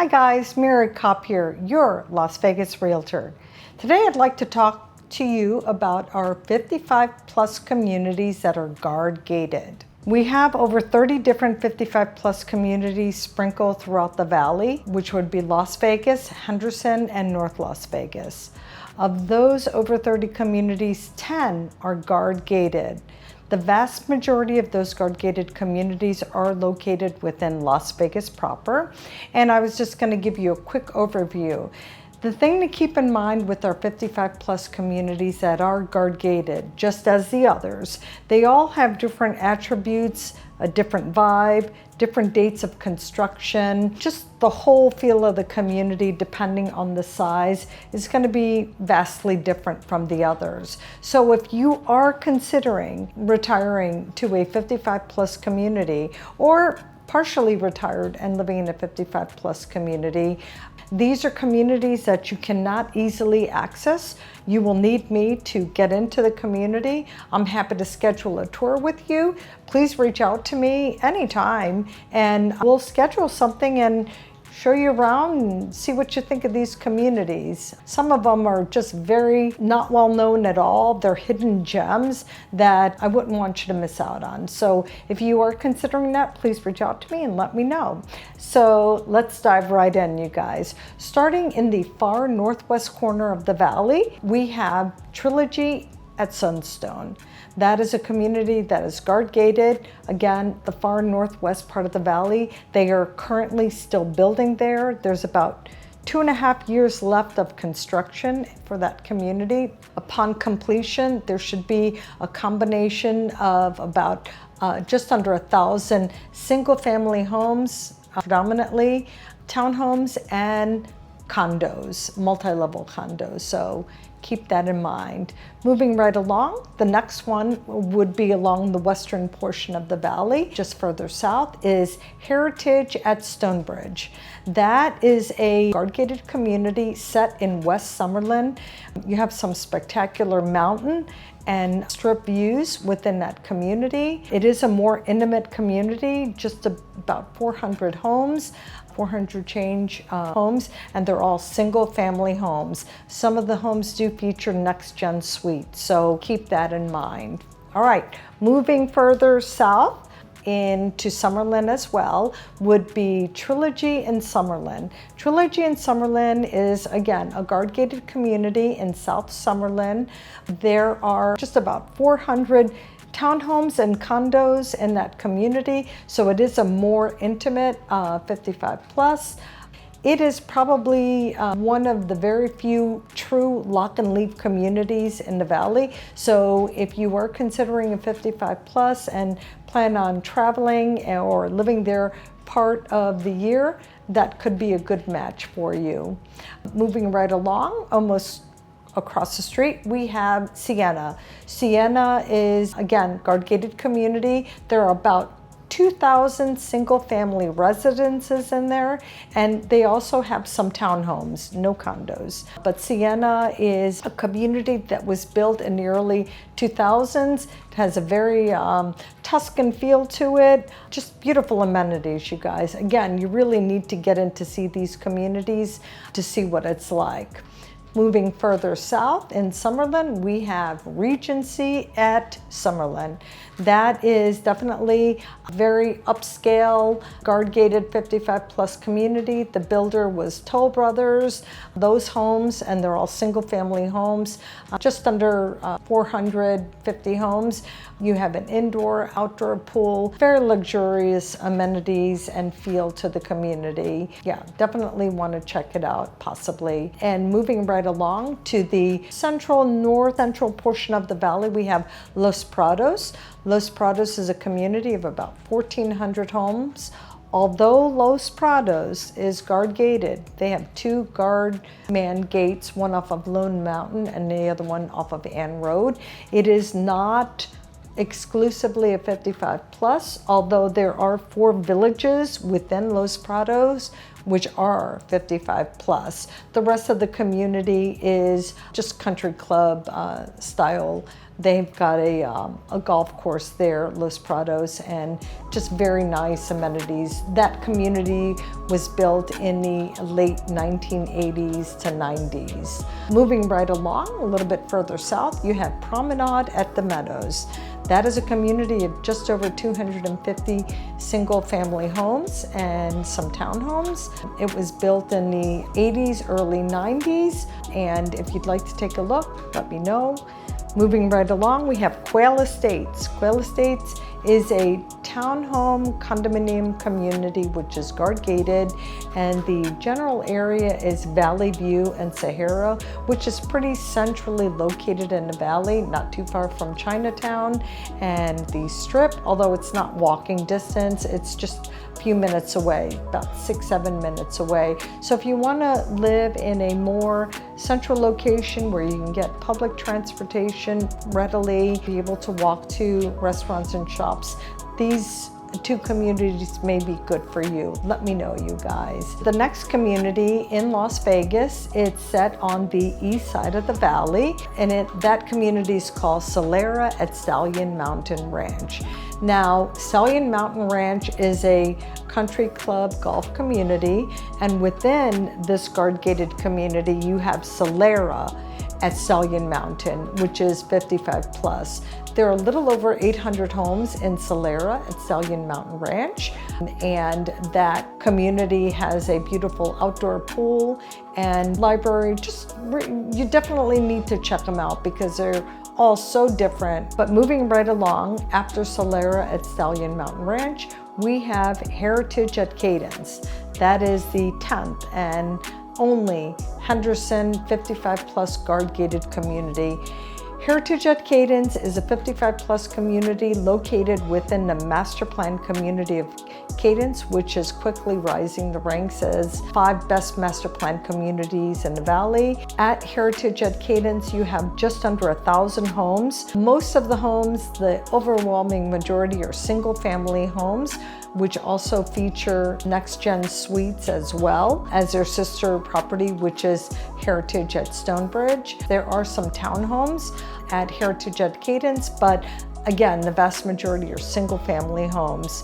Hi guys, Mary Kopp here, your Las Vegas realtor. Today I'd like to talk to you about our 55 plus communities that are guard gated. We have over 30 different 55 plus communities sprinkled throughout the valley, which would be Las Vegas, Henderson, and North Las Vegas. Of those over 30 communities, 10 are guard gated. The vast majority of those guard-gated communities are located within Las Vegas proper, and I was just going to give you a quick overview. The thing to keep in mind with our 55 plus communities that are guard-gated, just as the others, they all have different attributes, a different vibe, different dates of construction, just the whole feel of the community depending on the size is going to be vastly different from the others. So if you are considering retiring to a 55 plus community or partially retired and living in a 55 plus community, these are communities that you cannot easily access. You will need me to get into the community. I'm happy to schedule a tour with you. Please reach out to me anytime and we'll schedule something and show you around and see what you think of these communities. Some of them are just very not well known at all. They're hidden gems that I wouldn't want you to miss out on. So if you are considering that, please reach out to me and let me know. So let's dive right in, you guys. Starting in the far northwest corner of the valley, we have Trilogy at Sunstone. That is a community that is guard gated. Again, the far northwest part of the valley. They are currently still building there. There's about 2.5 years left of construction for that community. Upon completion, there should be a combination of about just under 1,000 single family homes, predominantly townhomes and condos, multi-level condos. So keep that in mind. Moving right along, the next one would be along the western portion of the valley. Just further south is Heritage at Stonebridge. That is a guard-gated community set in West Summerlin. You have some spectacular mountain and strip views within that community. It is a more intimate community, just about 400 homes, 400 change homes, and they're all single family homes. Some of the homes do feature next gen suites, so keep that in mind. All right, moving further south into Summerlin as well would be Trilogy in Summerlin. Trilogy in Summerlin is, again, a guard-gated community in South Summerlin. There are just about 400 townhomes and condos in that community, so it is a more intimate 55 plus. It is probably one of the very few true lock and leave communities in the valley. So if you are considering a 55 plus and plan on traveling or living there part of the year, that could be a good match for you. Moving right along, almost across the street, we have Sienna. Sienna is, again, guard-gated community. There are about 2,000 single-family residences in there, and they also have some townhomes, no condos. But Sienna is a community that was built in the early 2000s. It has a very Tuscan feel to it. Just beautiful amenities, you guys. Again, you really need to get in to see these communities to see what it's like. Moving further south in Summerlin, we have Regency at Summerlin. That is definitely a very upscale, guard-gated 55 plus community. The builder was Toll Brothers. Those homes, and they're all single family homes, just under 450 homes. You have an indoor, outdoor pool, very luxurious amenities and feel to the community. Yeah, definitely want to check it out, possibly. And moving right along to the north central portion of the valley, we have Los Prados. Los Prados is a community of about 1,400 homes. Although Los Prados is guard gated, they have 2 guard man gates, one off of Lone Mountain and the other one off of Ann Road. It is not exclusively a 55 plus, although there are 4 villages within Los Prados which are 55 plus. The rest of the community is just country club style. They've got a golf course there, Los Prados, and just very nice amenities. That community was built in the late 1980s to 90s. Moving right along, a little bit further south, you have Promenade at the Meadows. That is a community of just over 250 single-family homes and some townhomes. It was built in the 80s, early 90s, and if you'd like to take a look, let me know. Moving right along, we have Quail Estates. Quail Estates is a townhome condominium community which is guard gated, and the general area is Valley View and Sahara, which is pretty centrally located in the valley, not too far from Chinatown and the Strip, although it's not walking distance, it's just a few minutes away, about 6-7 minutes away. So if you want to live in a more central location where you can get public transportation readily, be able to walk to restaurants and shops, these two communities may be good for you. Let me know, you guys. The next community in Las Vegas, it's set on the east side of the valley, and that community is called Solera at Stallion Mountain Ranch. Now, Stallion Mountain Ranch is a country club golf community, and within this guard-gated community, you have Solera at Stallion Mountain, which is 55 plus. There are a little over 800 homes in Solera at Stallion Mountain Ranch, and that community has a beautiful outdoor pool and library. You definitely need to check them out because they're all so different. But moving right along, after Solera at Stallion Mountain Ranch, we have Heritage at Cadence. That is the 10th and only Henderson 55 plus guard gated community. Heritage at Cadence is a 55 plus community located within the master plan community of Cadence, which is quickly rising the ranks as 5 best master plan communities in the valley. At Heritage at Cadence, you have just under 1,000 homes. Most of the homes, the overwhelming majority, are single family homes, which also feature next-gen suites as well as their sister property, which is Heritage at Stonebridge. There are some townhomes at Heritage at Cadence, but again, the vast majority are single-family homes.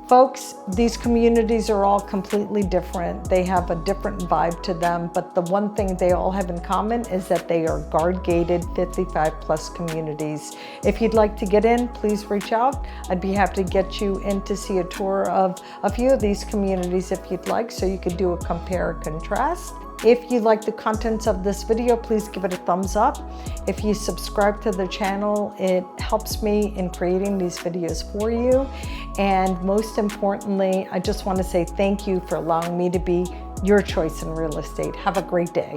Folks, these communities are all completely different. They have a different vibe to them, but the one thing they all have in common is that they are guard-gated 55 plus communities. If you'd like to get in, please reach out. I'd be happy to get you in to see a tour of a few of these communities if you'd like, so you could do a compare and contrast. If you like the contents of this video, please give it a thumbs up. If you subscribe to the channel, it helps me in creating these videos for you. And most importantly, I just want to say thank you for allowing me to be your choice in real estate. Have a great day.